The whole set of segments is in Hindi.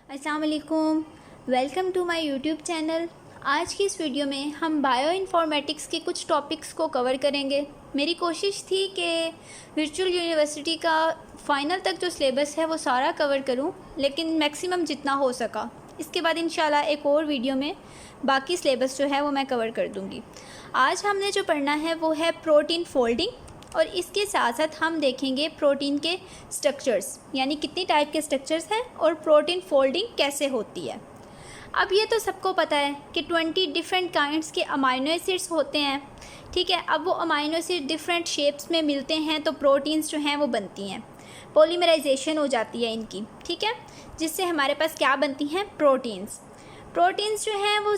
अस्सलाम वालेकुम, welcome to my YouTube channel. आज की इस वीडियो में हम बायो इन्फॉर्मेटिक्स के कुछ टॉपिक्स को कवर करेंगे। मेरी कोशिश थी कि वर्चुअल यूनिवर्सिटी का फ़ाइनल तक जो सिलेबस है वो सारा कवर करूं, लेकिन मैक्सिमम जितना हो सका। इसके बाद इंशाल्लाह एक और वीडियो में बाकी सिलेबस जो है वो मैं कवर कर दूंगी। आज हमने जो पढ़ना है वो है प्रोटीन फोल्डिंग, और इसके साथ साथ हम देखेंगे प्रोटीन के स्ट्रक्चर्स, यानी कितनी टाइप के स्ट्रक्चर्स हैं और प्रोटीन फोल्डिंग कैसे होती है। अब ये तो सबको पता है कि 20 डिफरेंट काइंड्स के अमाइनो एसिड्स होते हैं, ठीक है। अब वो अमाइनो एसिड डिफरेंट शेप्स में मिलते हैं तो प्रोटीन्स जो हैं वो बनती हैं, पॉलीमराइजेशन हो जाती है इनकी, ठीक है, जिससे हमारे पास क्या बनती हैं, प्रोटीन्स। प्रोटीन्स जो हैं वो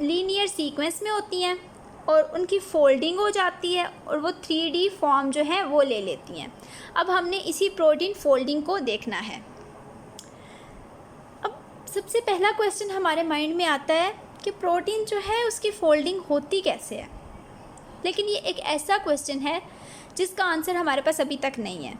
लीनियर सीक्वेंस में होती हैं और उनकी फोल्डिंग हो जाती है और वो 3D फॉर्म जो है वो ले लेती हैं। अब हमने इसी प्रोटीन फोल्डिंग को देखना है। अब सबसे पहला क्वेश्चन हमारे माइंड में आता है कि प्रोटीन जो है उसकी फोल्डिंग होती कैसे है, लेकिन ये एक ऐसा क्वेश्चन है जिसका आंसर हमारे पास अभी तक नहीं है।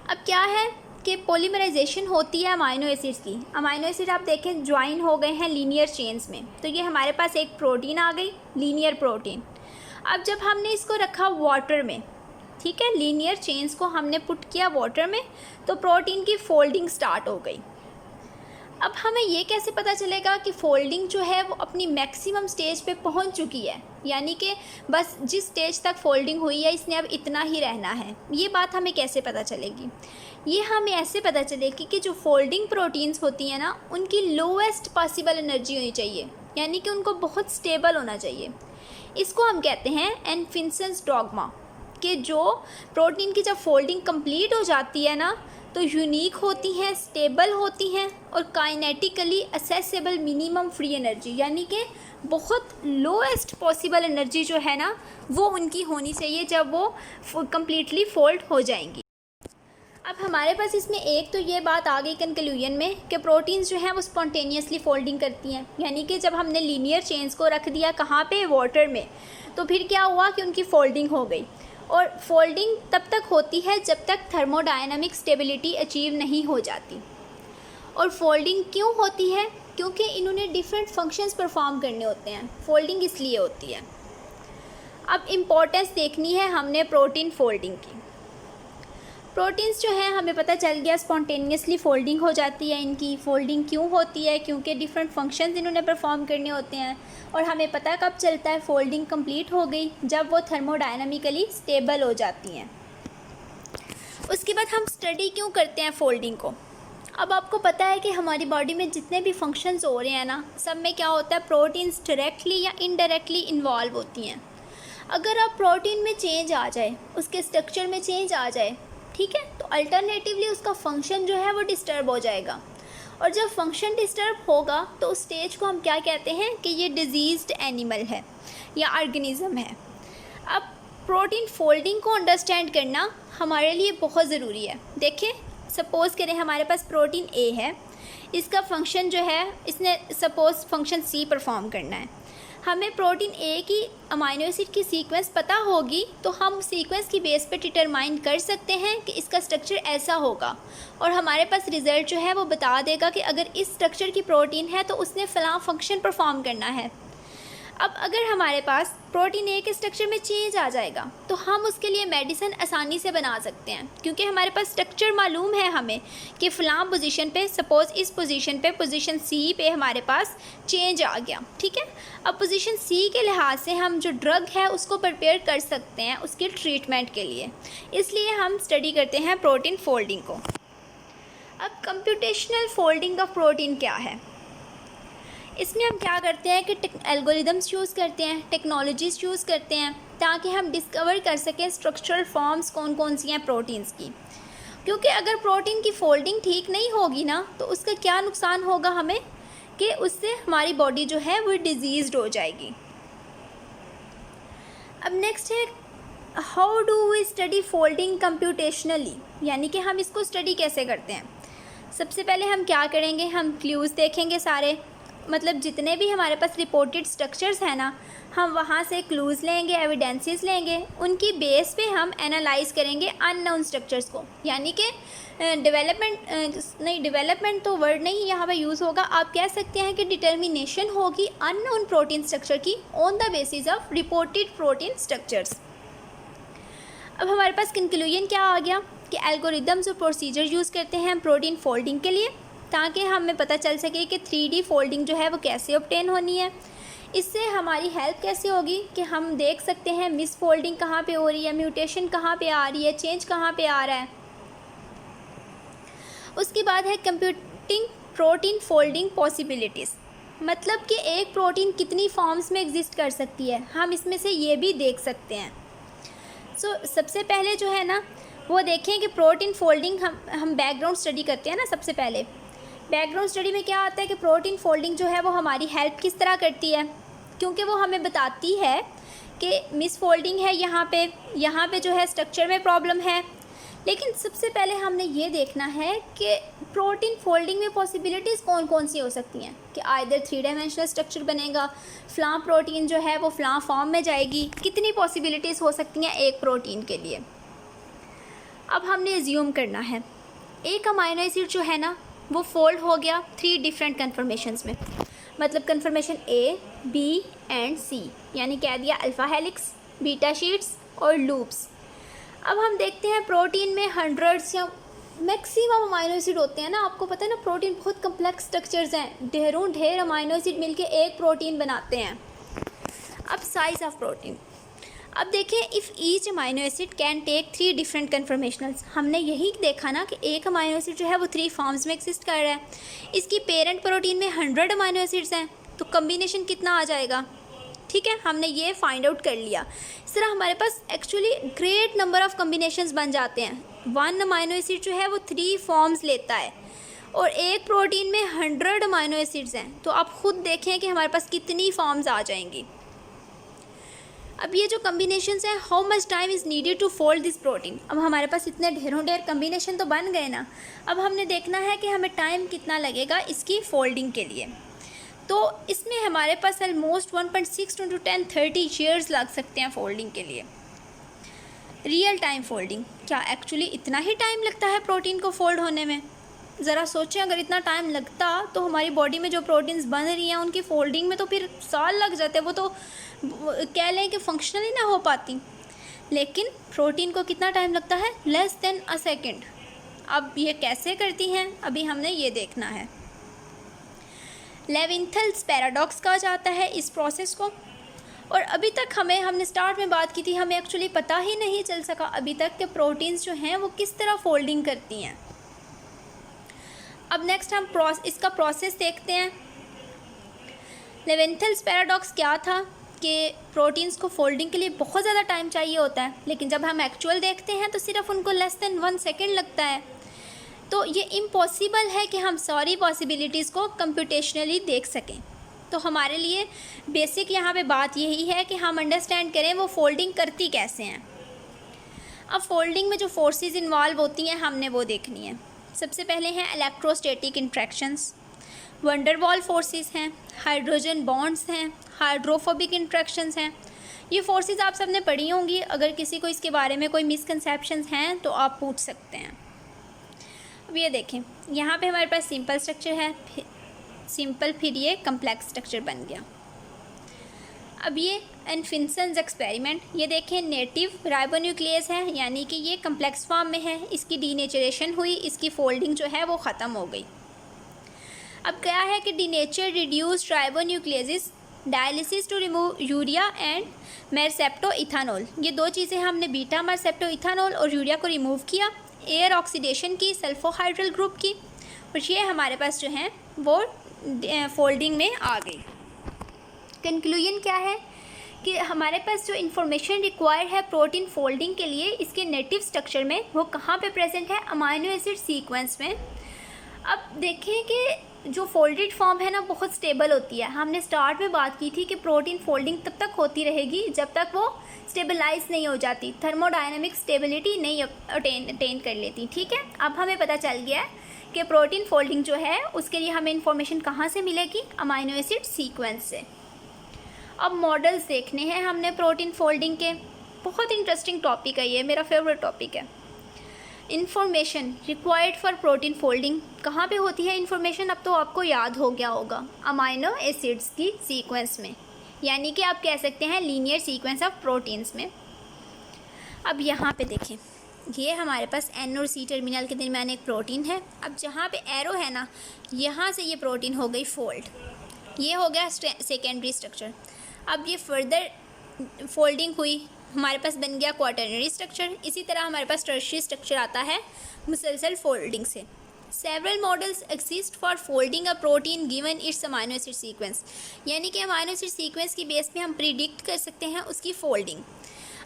अब क्या है कि पॉलीमराइजेशन होती है अमाइनो एसिड्स की। अमाइनो एसिड आप देखें ज्वाइन हो गए हैं लीनियर चेन्स में, तो ये हमारे पास एक प्रोटीन आ गई, लीनियर प्रोटीन। अब जब हमने इसको रखा वाटर में, ठीक है, लीनियर चेन्स को हमने पुट किया वाटर में, तो प्रोटीन की फोल्डिंग स्टार्ट हो गई। अब हमें ये कैसे पता चलेगा कि फोल्डिंग जो है वो अपनी मैक्सिमम स्टेज पे पहुंच चुकी है, यानी कि बस जिस स्टेज तक फोल्डिंग हुई है इसने अब इतना ही रहना है। ये बात हमें कैसे पता चलेगी? ये हमें ऐसे पता चलेगी कि जो फोल्डिंग प्रोटीन्स होती हैं ना, उनकी लोवेस्ट पॉसिबल एनर्जी होनी चाहिए, यानी कि उनको बहुत स्टेबल होना चाहिए। इसको हम कहते हैं एनफिन्सन्स डॉग्मा, कि जो प्रोटीन की जब फोल्डिंग कंप्लीट हो जाती है ना, तो यूनिक होती हैं, स्टेबल होती हैं और kinetically accessible minimum free energy, यानी कि बहुत लोएस्ट पॉसिबल एनर्जी जो है ना वो उनकी होनी चाहिए जब वो कम्प्लीटली फोल्ड हो जाएंगी। अब हमारे पास इसमें एक तो ये बात आ गई कंक्लूजन में कि प्रोटीन्स जो हैं वो स्पॉन्टेनियसली फोल्डिंग करती हैं, यानी कि जब हमने लीनियर चेन्स को रख दिया कहाँ पे, वाटर में, तो फिर क्या हुआ कि उनकी फोल्डिंग हो गई। और फोल्डिंग तब तक होती है जब तक थर्मोडायनामिक स्टेबिलिटी अचीव नहीं हो जाती। और फोल्डिंग क्यों होती है? क्योंकि इन्होंने डिफरेंट फंक्शंस परफॉर्म करने होते हैं, फोल्डिंग इसलिए होती है। अब इम्पोर्टेंस देखनी है हमने प्रोटीन फोल्डिंग की। प्रोटीन्स जो हैं हमें पता चल गया स्पॉन्टेनियसली फोल्डिंग हो जाती है। इनकी फोल्डिंग क्यों होती है? क्योंकि डिफरेंट फंक्शंस इन्होंने परफॉर्म करने होते हैं। और हमें पता कब चलता है फोल्डिंग कंप्लीट हो गई, जब वो थर्मोडायनामिकली स्टेबल हो जाती हैं। उसके बाद हम स्टडी क्यों करते हैं फोल्डिंग को? अब आपको पता है कि हमारी बॉडी में जितने भी फंक्शंस हो रहे हैं ना, सब में क्या होता है, प्रोटीन्स डायरेक्टली या इनडायरेक्टली इन्वॉल्व होती हैं। अगर आप प्रोटीन में चेंज आ जाए, उसके स्ट्रक्चर में चेंज आ जाए, ठीक है, तो अल्टरनेटिवली उसका फंक्शन जो है वो डिस्टर्ब हो जाएगा। और जब फंक्शन डिस्टर्ब होगा तो उस स्टेज को हम क्या कहते हैं कि ये डिजीज्ड एनिमल है या ऑर्गेनिज्म है। अब प्रोटीन फोल्डिंग को अंडरस्टैंड करना हमारे लिए बहुत ज़रूरी है। देखें, सपोज़ करें हमारे पास प्रोटीन ए है, इसका फंक्शन जो है, इसने सपोज़ फंक्शन सी परफॉर्म करना है। हमें प्रोटीन ए की अमाइनो एसिड की सीक्वेंस पता होगी तो हम सीक्वेंस की बेस पे डिटरमाइन कर सकते हैं कि इसका स्ट्रक्चर ऐसा होगा, और हमारे पास रिज़ल्ट जो है वो बता देगा कि अगर इस स्ट्रक्चर की प्रोटीन है तो उसने फ़लाँ फंक्शन परफॉर्म करना है। अब अगर हमारे पास प्रोटीन ए के स्ट्रक्चर में चेंज आ जाएगा तो हम उसके लिए मेडिसिन आसानी से बना सकते हैं, क्योंकि हमारे पास स्ट्रक्चर मालूम है हमें कि फ़लाँ पोजीशन पे, सपोज़ इस पोजीशन पे, पोजीशन सी पे हमारे पास चेंज आ गया, ठीक है। अब पोजीशन सी के लिहाज से हम जो ड्रग है उसको प्रिपेयर कर सकते हैं उसके ट्रीटमेंट के लिए, इसलिए हम स्टडी करते हैं प्रोटीन फोल्डिंग को। अब कंप्यूटेशनल फोल्डिंग ऑफ प्रोटीन क्या है? इसमें हम क्या करते हैं कि एल्गोरिदम्स यूज़ करते हैं, टेक्नोलॉजीज़ यूज़ करते हैं, ताकि हम डिस्कवर कर सकें स्ट्रक्चरल फॉर्म्स कौन कौन सी हैं प्रोटीन्स की। क्योंकि अगर प्रोटीन की फोल्डिंग ठीक नहीं होगी ना, तो उसका क्या नुकसान होगा हमें, कि उससे हमारी बॉडी जो है वो डिजीज़्ड हो जाएगी। अब नेक्स्ट है, how do we study folding computationally, यानी कि हम इसको स्टडी कैसे करते हैं। सबसे पहले हम क्या करेंगे, हम क्लूज़ देखेंगे सारे, मतलब जितने भी हमारे पास रिपोर्टेड स्ट्रक्चर्स हैं ना, हम वहाँ से क्लूज़ लेंगे, एविडेंसेस लेंगे, उनकी बेस पे हम एनालाइज करेंगे अननोन स्ट्रक्चर्स को। यानी कि डेवलपमेंट तो वर्ड नहीं यहाँ पे यूज़ होगा, आप कह सकते हैं कि डिटर्मिनेशन होगी अननोन प्रोटीन स्ट्रक्चर की on the basis of reported protein structures. अब हमारे पास कंक्लूजन क्या आ गया कि एल्गोरिदम्स और प्रोसीजर यूज़ करते हैं प्रोटीन फोल्डिंग के लिए, ताकि हमें पता चल सके कि 3D फोल्डिंग जो है वो कैसे ऑब्टेन होनी है। इससे हमारी हेल्प कैसे होगी कि हम देख सकते हैं मिस फोल्डिंग कहाँ पे हो रही है, म्यूटेशन कहाँ पे आ रही है, चेंज कहाँ पे आ रहा है। उसके बाद है कंप्यूटिंग प्रोटीन फोल्डिंग पॉसिबिलिटीज़, मतलब कि एक प्रोटीन कितनी फॉर्म्स में एग्जिस्ट कर सकती है, हम इसमें से ये भी देख सकते हैं। सबसे पहले जो है ना वो देखें कि प्रोटीन फोल्डिंग हम बैकग्राउंड स्टडी करते हैं ना। सबसे पहले बैकग्राउंड स्टडी में क्या आता है कि प्रोटीन फोल्डिंग जो है वो हमारी हेल्प किस तरह करती है, क्योंकि वो हमें बताती है कि मिस फोल्डिंग है यहाँ पे जो है स्ट्रक्चर में प्रॉब्लम है। लेकिन सबसे पहले हमने ये देखना है कि प्रोटीन फोल्डिंग में पॉसिबिलिटीज़ कौन कौन सी हो सकती हैं, कि आइदर 3 डायमेंशनल स्ट्रक्चर बनेगा, फ्लां प्रोटीन जो है वो फ्लां फॉर्म में जाएगी, कितनी पॉसिबिलिटीज़ हो सकती हैं एक प्रोटीन के लिए। अब हमने एज्यूम करना है एक अमाइनो एसिड जो है ना वो फोल्ड हो गया 3 डिफरेंट कन्फर्मेशंस में, मतलब conformation A, B and C, यानी कह दिया अल्फ़ा हेलिक्स, बीटा शीट्स और लूप्स। अब हम देखते हैं प्रोटीन में हंड्रेड्स या मैक्सिमम अमाइनो एसिड होते हैं ना। आपको पता है ना प्रोटीन बहुत कम्प्लेक्स स्ट्रक्चर्स हैं, ढेर अमाइनो एसिड मिलके एक प्रोटीन बनाते हैं। अब साइज ऑफ प्रोटीन, अब देखें if each amino acid can take 3 different conformationals, हमने यही देखा ना कि एक अमाइनो एसिड जो है वो 3 फॉर्म्स में एक्सिस्ट कर रहा है। इसकी पेरेंट प्रोटीन में 100 अमाइनो एसिड्स हैं, तो कम्बिनेशन कितना आ जाएगा, ठीक है, हमने ये फाइंड आउट कर लिया। इस तरह हमारे पास actually great number of combinations बन जाते हैं। 1 अमाइनो एसिड जो है वो 3 फॉर्म्स लेता है और एक प्रोटीन में 100 अमाइनो एसिड्स हैं, तो आप खुद देखें कि हमारे पास कितनी फॉर्म्स आ जाएंगी। अब ये जो कम्बिनेशंस हैं, how much time is needed to fold this protein. अब हमारे पास इतने ढेर कम्बिनेशन तो बन गए ना, अब हमने देखना है कि हमें टाइम कितना लगेगा इसकी फोल्डिंग के लिए। तो इसमें हमारे पास ऑलमोस्ट 1.6 to 10-30 ईयर्स लग सकते हैं फोल्डिंग के लिए। रियल टाइम फोल्डिंग, क्या एक्चुअली इतना ही टाइम लगता है प्रोटीन को फोल्ड होने में? ज़रा सोचें, अगर इतना टाइम लगता तो हमारी बॉडी में जो प्रोटीन्स बन रही हैं उनकी फोल्डिंग में तो फिर साल लग जाते, वो तो कह लें कि फंक्शनल ही ना हो पाती। लेकिन प्रोटीन को कितना टाइम लगता है, लेस देन अ सेकेंड। अब ये कैसे करती हैं, अभी हमने ये देखना है। लेविंथल्स पैराडॉक्स कहा जाता है इस प्रोसेस को, और अभी तक हमने स्टार्ट में बात की थी, हमें एक्चुअली पता ही नहीं चल सका अभी तक कि प्रोटीन्स जो हैं वो किस तरह फोल्डिंग करती हैं। अब नेक्स्ट हम इसका प्रोसेस देखते हैं। लेविंथल्स पैराडॉक्स क्या था कि प्रोटीन्स को फोल्डिंग के लिए बहुत ज़्यादा टाइम चाहिए होता है, लेकिन जब हम एक्चुअल देखते हैं तो सिर्फ उनको लेस देन 1 सेकेंड लगता है। तो ये इम्पॉसिबल है कि हम सारी पॉसिबिलिटीज़ को कंप्यूटेशनली देख सकें। तो हमारे लिए बेसिक यहाँ पे बात यही है कि हम अंडरस्टैंड करें वो फोल्डिंग करती कैसे हैं। अब फोल्डिंग में जो फोर्सेस इन्वॉल्व होती हैं हमने वो देखनी है। सबसे पहले हैं इलेक्ट्रोस्टैटिक इंट्रैक्शंस, वंडरवॉल फोर्सेस हैं, हाइड्रोजन बॉन्ड्स हैं, हाइड्रोफोबिक इंट्रैक्शंस हैं। ये फोर्सेस आप सबने पढ़ी होंगी, अगर किसी को इसके बारे में कोई मिसकंसेप्शंस हैं तो आप पूछ सकते हैं। अब ये देखें, यहाँ पे हमारे पास सिंपल स्ट्रक्चर है, सिंपल फिर ये कम्प्लेक्स स्ट्रक्चर बन गया। अब ये एनफिन्सन्स एक्सपेरिमेंट, ये देखें नेटिव राइबोन्यूक्लियस है, यानी कि ये कम्प्लेक्स फॉर्म में है, इसकी डीनेचरेशन हुई, इसकी फोल्डिंग जो है वो ख़त्म हो गई। अब क्या है कि denatured reduced ribonuclease dialysis to remove urea and mercapto ethanol, ये 2 चीज़ें हमने बीटा मेरसेप्टो इथानॉल और यूरिया को रिमूव किया, एयर ऑक्सीडेशन की सल्फोहाइड्रल ग्रुप की, और ये हमारे पास जो है वो फोल्डिंग में आ गई। कंक्लूजन क्या है कि हमारे पास जो इन्फॉर्मेशन रिक्वायर्ड है प्रोटीन फोल्डिंग के लिए इसके नेटिव स्ट्रक्चर में, वो कहाँ पे प्रेजेंट है, अमाइनो एसिड सीक्वेंस में। अब देखें कि जो फोल्डेड फॉर्म है ना बहुत स्टेबल होती है। हमने स्टार्ट में बात की थी कि प्रोटीन फोल्डिंग तब तक होती रहेगी जब तक वो स्टेबलाइज नहीं हो जाती, थर्मोडायनेमिक स्टेबिलिटी नहीं अटेन कर लेती, ठीक है। अब हमें पता चल गया है कि प्रोटीन फोल्डिंग जो है उसके लिए हमें इंफॉर्मेशन कहाँ से मिलेगी, अमाइनो एसिड सीक्वेंस से। अब मॉडल्स देखने हैं हमने प्रोटीन फोल्डिंग के। बहुत इंटरेस्टिंग टॉपिक है ये, मेरा फेवरेट टॉपिक है। Information required for protein folding कहाँ पे होती है इंफॉर्मेशन, अब तो आपको याद हो गया होगा, अमाइनो एसिड्स की सीक्वेंस में, यानी कि आप कह सकते हैं लीनियर सीक्वेंस ऑफ प्रोटीन्स में। अब यहाँ पे देखें, ये हमारे पास N और C टर्मिनल के दरमियान एक प्रोटीन है। अब जहाँ पे एरो है ना, यहाँ से ये प्रोटीन हो गई फोल्ड, ये हो गया सेकेंडरी स्ट्रक्चर। अब ये फर्दर फोल्डिंग हुई, हमारे पास बन गया क्वाटरनरी स्ट्रक्चर। इसी तरह हमारे पास टर्शियरी स्ट्रक्चर आता है मुसलसल फोल्डिंग से। Several models exist for folding a protein given it's amino acid sequence, यानी कि अमाइनो एसिड सीक्वेंस की बेस पे हम प्रिडिक्ट कर सकते हैं उसकी फोल्डिंग।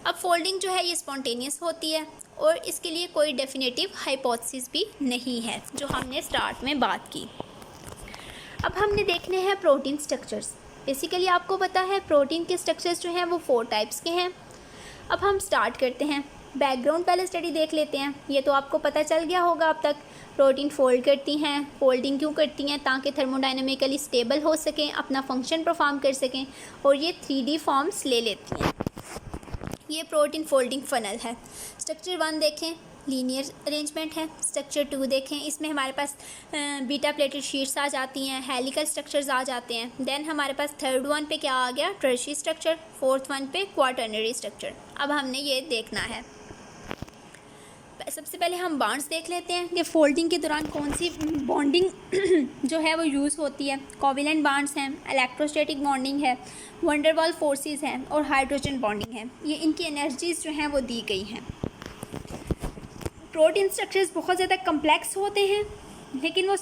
अब फोल्डिंग जो है ये स्पॉन्टेनियस होती है और इसके लिए कोई डेफिनेटिव हाइपोथेसिस भी नहीं है, जो हमने स्टार्ट में बात की। अब हमने देखने हैं प्रोटीन स्ट्रक्चर्स। बेसिकली आपको पता है प्रोटीन के स्ट्रक्चर्स जो हैं वो 4 टाइप्स के हैं। अब हम स्टार्ट करते हैं, बैकग्राउंड पहले स्टडी देख लेते हैं। ये तो आपको पता चल गया होगा अब तक, प्रोटीन फोल्ड करती हैं। फोल्डिंग क्यों करती हैं, ताकि थर्मोडाइनमिकली स्टेबल हो सकें, अपना फंक्शन परफॉर्म कर सकें, और ये 3D फॉर्म्स ले लेती हैं। ये प्रोटीन फोल्डिंग फनल है। स्ट्रक्चर 1 देखें, लीनियर अरेंजमेंट है। स्ट्रक्चर 2 देखें, इसमें हमारे पास बीटा प्लेटेड शीट्स आ जाती हैं, हेलिकल स्ट्रक्चर्स आ जाते हैं। देन हमारे पास थर्ड 1 पे क्या आ गया, टर्शियरी स्ट्रक्चर। फोर्थ 1 पे क्वाटरनरी स्ट्रक्चर। अब हमने ये देखना है। सबसे पहले हम बॉन्ड्स देख लेते हैं कि फोल्डिंग के दौरान कौन सी बॉन्डिंग जो है वो यूज़ होती है। कोवेलेंट बॉन्ड्स हैं, इलेक्ट्रोस्टैटिक बॉन्डिंग है, वंडर वाल फोर्सेस हैं और हाइड्रोजन बॉन्डिंग है। ये इनकी एनर्जीज जो हैं वो दी गई हैं। प्रोटीन स्ट्रक्चर्स बहुत ज़्यादा कम्प्लेक्स होते हैं, लेकिन वो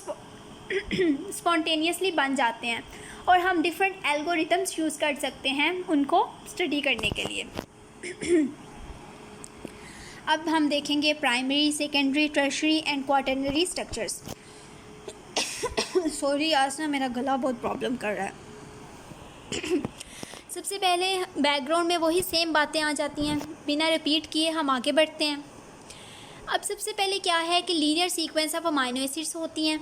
स्पॉन्टेनियसली बन जाते हैं और हम डिफरेंट एल्गोरिथम्स यूज़ कर सकते हैं उनको स्टडी करने के लिए। अब हम देखेंगे primary, secondary, tertiary and quaternary structures. Sorry, आज ना मेरा गला बहुत प्रॉब्लम कर रहा है। सबसे पहले बैकग्राउंड में वही सेम बातें आ जाती हैं, बिना रिपीट किए हम आगे बढ़ते हैं। अब सबसे पहले क्या है कि linear sequence of amino acids होती हैं।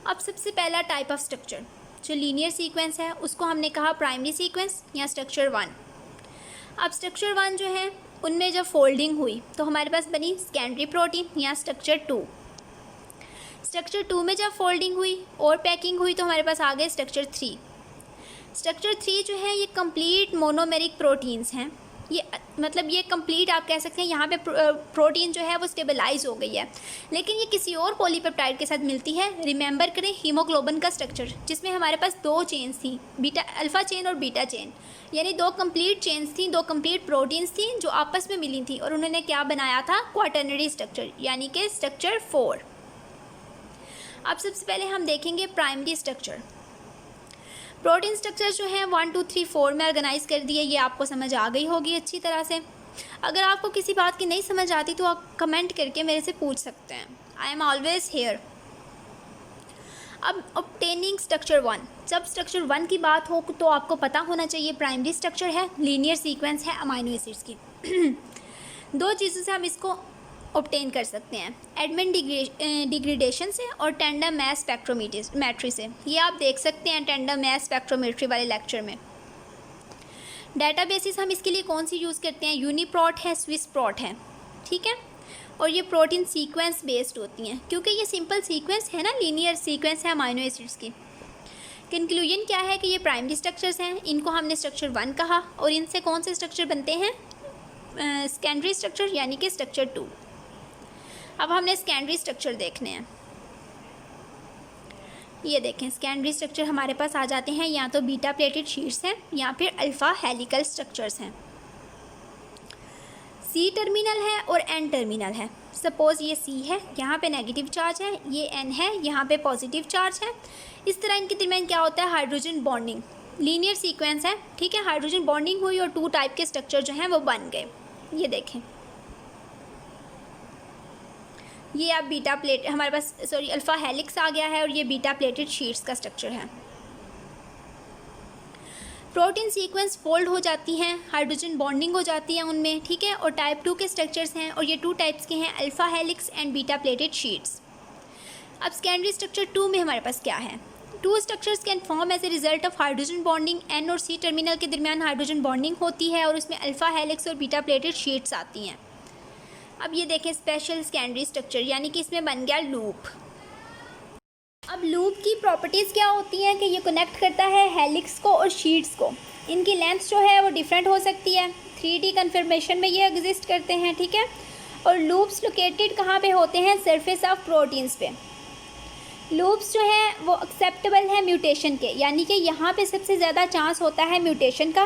अब सबसे पहला टाइप ऑफ स्ट्रक्चर जो लीनियर सीक्वेंस है उसको हमने कहा प्राइमरी सीक्वेंस या स्ट्रक्चर 1। अब स्ट्रक्चर 1 जो है उनमें जब फोल्डिंग हुई तो हमारे पास बनी सेकेंडरी प्रोटीन या स्ट्रक्चर 2। स्ट्रक्चर 2 में जब फोल्डिंग हुई और पैकिंग हुई तो हमारे पास आ गए स्ट्रक्चर 3। स्ट्रक्चर 3 जो है ये कंप्लीट मोनोमेरिक प्रोटीन्स हैं। ये मतलब ये कंप्लीट आप कह सकते हैं, यहाँ पे प्रोटीन जो है वो स्टेबलाइज हो गई है, लेकिन ये किसी और पॉलीपेप्टाइड के साथ मिलती है। रिमेंबर करें हीमोग्लोबिन का स्ट्रक्चर, जिसमें हमारे पास 2 चेन्स थी, बीटा अल्फ़ा चेन और बीटा चेन, यानी 2 कंप्लीट चेन्स थी, 2 कंप्लीट प्रोटीन्स थी जो आपस में मिली थी, और उन्होंने क्या बनाया था, क्वाटरनरी स्ट्रक्चर, यानी कि स्ट्रक्चर 4। अब सबसे पहले हम देखेंगे प्राइमरी स्ट्रक्चर। प्रोटीन स्ट्रक्चर जो है 1 2 3 4 में ऑर्गेनाइज कर दिए, ये आपको समझ आ गई होगी अच्छी तरह से। अगर आपको किसी बात की नहीं समझ आती तो आप कमेंट करके मेरे से पूछ सकते हैं, आई एम ऑलवेज हेयर। अब ऑब्टेनिंग स्ट्रक्चर 1, जब स्ट्रक्चर 1 की बात हो तो आपको पता होना चाहिए प्राइमरी स्ट्रक्चर है, लीनियर सीक्वेंस है अमाइनो एसिड्स की। 2 चीज़ों से हम इसको ऑब्टेन कर सकते हैं, एडमिन डिग्रेडेशन से और टेंडम मैस स्पेक्ट्रोमेट्री से। ये आप देख सकते हैं टेंडम मैस स्पेक्ट्रोमेट्री वाले लेक्चर में। डेटाबेसिस हम इसके लिए कौन सी यूज़ करते हैं, यूनिप्रोट है, स्विस प्रोट है, ठीक है। और ये प्रोटीन सीक्वेंस बेस्ड होती हैं, क्योंकि ये सिंपल सीक्वेंस है ना, लीनियर सीक्वेंस है अमाइनो एसिड्स की। कंक्लूजन क्या है कि ये प्राइमरी स्ट्रक्चर्स हैं, इनको हमने स्ट्रक्चर 1 कहा, और इनसे कौन से स्ट्रक्चर बनते हैं, सेकेंडरी स्ट्रक्चर यानी कि स्ट्रक्चर 2। अब हमने सेकेंडरी स्ट्रक्चर देखने हैं। ये देखें, सेकेंडरी स्ट्रक्चर हमारे पास आ जाते हैं, या तो बीटा प्लेटेड शीट्स हैं या फिर अल्फ़ा हेलिकल स्ट्रक्चर्स हैं। C टर्मिनल है और N टर्मिनल है। सपोज़ ये C है, यहाँ पे नेगेटिव चार्ज है, ये N है, यहाँ पे पॉजिटिव चार्ज है। इस तरह इनके दरमियान क्या होता है, हाइड्रोजन बॉन्डिंग। लीनियर सीक्वेंस है, ठीक है, हाइड्रोजन बॉन्डिंग हुई और 2 टाइप के स्ट्रक्चर जो हैं वो बन गए। ये देखें, ये आप बीटा प्लेट हमारे पास सॉरी अल्फ़ा हेलिक्स आ गया है, और ये बीटा प्लेटेड शीट्स का स्ट्रक्चर है। प्रोटीन सीक्वेंस फोल्ड हो जाती हैं, हाइड्रोजन बॉन्डिंग हो जाती है उनमें, ठीक है, और टाइप 2 के स्ट्रक्चर्स हैं, और ये 2 टाइप्स के हैं, alpha helix and beta pleated sheets. अब सेकेंडरी स्ट्रक्चर 2 में हमारे पास क्या है? 2 structures can form as a result of hydrogen bonding. N और C टर्मिनल के दरमियान हाइड्रोजन बॉन्डिंग होती है और उसमें अल्फा हेलिक्स और बीटा प्लेटेड शीट्स आती हैं। अब ये देखें स्पेशल सेकेंडरी स्ट्रक्चर, यानी कि इसमें बन गया लूप। अब लूप की प्रॉपर्टीज़ क्या होती हैं कि ये कनेक्ट करता है हेलिक्स को और शीट्स को। इनकी लेंथ जो है वो डिफरेंट हो सकती है। 3D कन्फर्मेशन में ये एग्जिस्ट करते हैं, ठीक है। और लूप्स लोकेटेड कहाँ पे होते हैं? सरफेस ऑफ प्रोटीन्स पे। लूप्स जो हैं वो एक्सेप्टेबल हैं म्यूटेशन के, यानी कि यहाँ पे सबसे ज़्यादा चांस होता है म्यूटेशन का।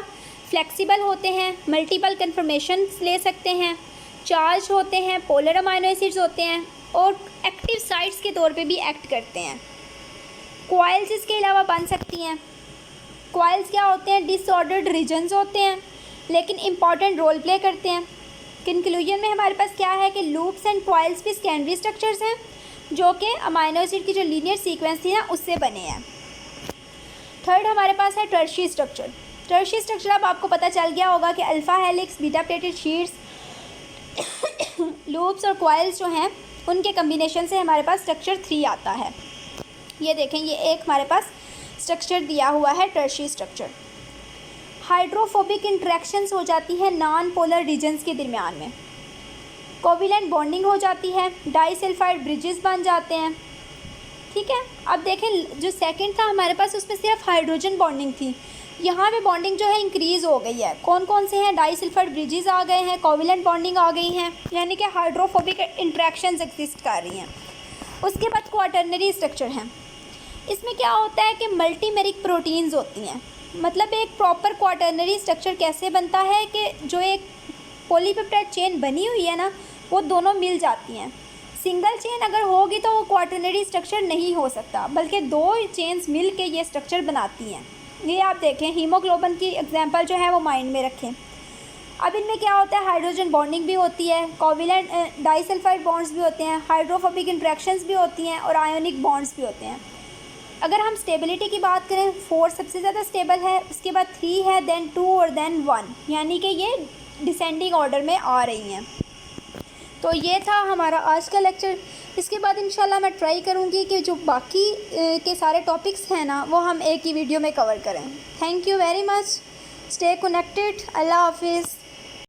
फ्लेक्सिबल होते हैं, मल्टीपल कन्फर्मेशन ले सकते हैं, चार्ज होते हैं, पोलर अमाइनो एसिड्स होते हैं और एक्टिव साइट्स के तौर पे भी एक्ट करते हैं। कॉइल्स इसके अलावा बन सकती हैं। कॉइल्स क्या होते हैं? डिसऑर्डर्ड रीजन्स होते हैं, लेकिन इम्पॉर्टेंट रोल प्ले करते हैं। कंक्लूजन में हमारे पास क्या है कि लूप्स एंड कॉइल्स भी सेकेंडरी स्ट्रक्चर्स हैं जो कि अमाइनो एसिड की जो लीनियर सीक्वेंस थी ना उससे बने हैं। थर्ड हमारे पास है टर्शियरी स्ट्रक्चर। टर्शियरी स्ट्रक्चर अब आपको पता चल गया होगा कि alpha helix, beta pleated sheets, loops और कॉइल्स जो हैं उनके कम्बिनेशन से हमारे पास स्ट्रक्चर 3 आता है। ये देखें, ये एक हमारे पास स्ट्रक्चर दिया हुआ है टर्शियरी स्ट्रक्चर। हाइड्रोफोबिक इंटरेक्शंस हो जाती है नॉन पोलर रीजन्स के दरमियान में। कोविलेंट बॉन्डिंग हो जाती है, डाइसल्फाइड ब्रिजेस बन जाते हैं, ठीक है। अब देखें जो सेकंड था हमारे पास उसमें सिर्फ हाइड्रोजन बॉन्डिंग थी, यहाँ पे बॉन्डिंग जो है इंक्रीज़ हो गई है। कौन कौन से हैं? डाइसल्फाइड ब्रिजेस आ गए हैं, कोविलेंट बॉन्डिंग आ गई हैं, यानी कि हाइड्रोफोबिक इंटरेक्शंस एग्जिस्ट कर रही हैं। उसके बाद क्वाटर्नरी स्ट्रक्चर हैं। इसमें क्या होता है कि मल्टीमेरिक प्रोटीन्स होती हैं। मतलब एक प्रॉपर क्वाटर्नरी स्ट्रक्चर कैसे बनता है कि जो एक पॉलीपेप्टाइड चेन बनी हुई है ना वो दोनों मिल जाती हैं। सिंगल चेन अगर होगी तो वो क्वाटर्नरी स्ट्रक्चर नहीं हो सकता, बल्कि 2 चेन्स मिल के ये स्ट्रक्चर बनाती हैं। ये आप देखें, हीमोग्लोबिन की एग्जांपल जो है वो माइंड में रखें। अब इनमें क्या होता है? हाइड्रोजन बॉन्डिंग भी होती है, कोविलेंट डाइसल्फाइड बॉन्ड्स भी होते हैं, हाइड्रोफोबिक इंटरेक्शंस भी होती हैं और आयोनिक बॉन्ड्स भी होते हैं। अगर हम स्टेबिलिटी की बात करें, 4 सबसे ज़्यादा स्टेबल है, उसके बाद 3 है, देन 2 और देन 1, यानी कि ये डिसेंडिंग ऑर्डर में आ रही हैं। तो ये था हमारा आज का लेक्चर। इसके बाद इंशाल्लाह मैं ट्राई करूँगी कि जो बाकी के सारे टॉपिक्स हैं ना वो हम एक ही वीडियो में कवर करें। Thank you very much, stay connected, Allah हाफिज़।